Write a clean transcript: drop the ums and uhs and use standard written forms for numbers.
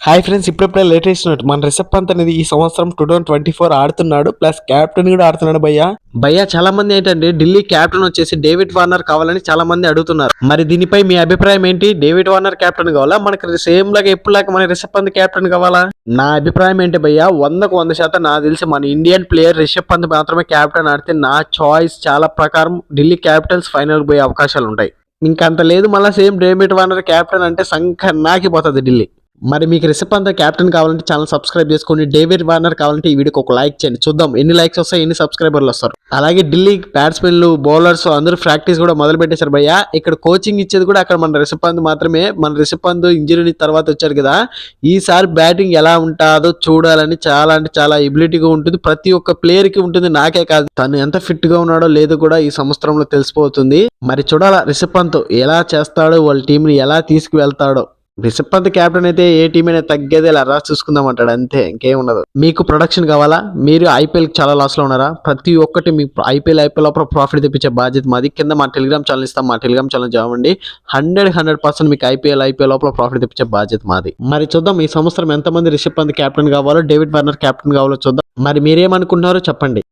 Hi friends, ఇప్పుడే latest note మన రిషబ్ పంత్ అనేది ఈ సంవత్సరం 2024 ఆడుతున్నాడు. ప్లస్ క్యాప్టెన్ కూడా ఆడుతున్నాడు. భయ్యా చాలా మంది ఏంటంటే ఢిల్లీ క్యాప్టెన్ వచ్చేసి డేవిడ్ వార్నర్ కావాలని చాలా మంది అడుగుతున్నారు. మరి దీనిపై మీ అభిప్రాయం ఏంటి? డేవిడ్ వార్నర్ క్యాప్టెన్ కావాలా, మనకి సేమ్ లాగా ఎప్పుడులాగా మన రిషబ్ పంత్ క్యాప్టెన్ కావాలా? నా అభిప్రాయం ఏంటి భయ్యా, 100% నాకు తెలిసి మన ఇండియన్ ప్లేయర్ రిషబ్ పంత్ మాత్రమే క్యాప్టెన్ ఆడితే నా చాయిస్ చాలా ప్రకారం ఢిల్లీ క్యాపిటల్స్ ఫైనల్ పోయే అవకాశాలు ఉంటాయి. ఇంకంత లేదు, మళ్ళీ సేమ్ డేవిడ్ వార్నర్ క్యాప్టెన్ అంటే సంఖ నాకిపోతుంది ఢిల్లీ. మరి మీకు రిషబ్ పంత్ క్యాప్టెన్ కావాలంటే ఛానల్ సబ్స్క్రైబ్ చేసుకోండి. డేవిడ్ వార్నర్ కావాలంటే ఈ వీడియోకి ఒక లైక్ చేయండి. చూద్దాం ఎన్ని లైక్స్ వస్తాయి, ఎన్ని సబ్స్క్రైబర్లు వస్తారు. అలాగే ఢిల్లీ బ్యాట్స్మెన్లు, బౌలర్స్ అందరూ ప్రాక్టీస్ కూడా మొదలు పెట్టేశారు భయ్య. ఇక్కడ కోచింగ్ ఇచ్చేది కూడా అక్కడ మన రిషబ్ పంత్ మాత్రమే. మన రిషబ్ పంత్ ఇంజరీ తర్వాత వచ్చారు కదా, ఈసారి బ్యాటింగ్ ఎలా ఉంటుందో చూడాలని చాలా అంటే చాలా ఎబిలిటీగా ఉంటుంది. ప్రతి ఒక్క ప్లేయర్ కి ఉంటుంది, నాకే కాదు. తను ఎంత ఫిట్ గా ఉన్నాడో లేదో కూడా ఈ సంవత్సరంలో తెలిసిపోతుంది. మరి చూడాలా రిషబ్ పంత్ ఎలా చేస్తాడో, వాళ్ళ టీంని ఎలా తీసుకువెళ్తాడో. రిషబ్ పంత్ క్యాప్టెన్ అయితే ఏ టీం అయినా తగ్గేదే రా చూసుకుందాం అంటాడు, అంతే, ఇంకేం ఉండదు. మీకు ప్రొడక్షన్ కావాలా? మీరు ఐపీఎల్ చాలా లాస్ లో ఉన్నారా? ప్రతి ఒక్కటి మీకు ఐపీఎల్ లోపల ప్రాఫిట్ తెప్పించే బాధ్యత మాది. కింద మా టెలిగ్రామ్ ఛానల్ ఇస్తాం, మా టెలిగ్రామ్ ఛానల్ జామండి. 100% మీకు ఐపీఎల్ లోపల ప్రాఫిట్ తెప్పించే బాధ్యత మాది. మరి చూద్దాం ఈ సంవత్సరం ఎంతమంది రిషబ్ పంత్ క్యాప్టెన్ కావాలో, డేవిడ్ వార్నర్ క్యాప్టెన్ కావాలో చూద్దాం. మరి మీరేమనుకుంటున్నారో చెప్పండి.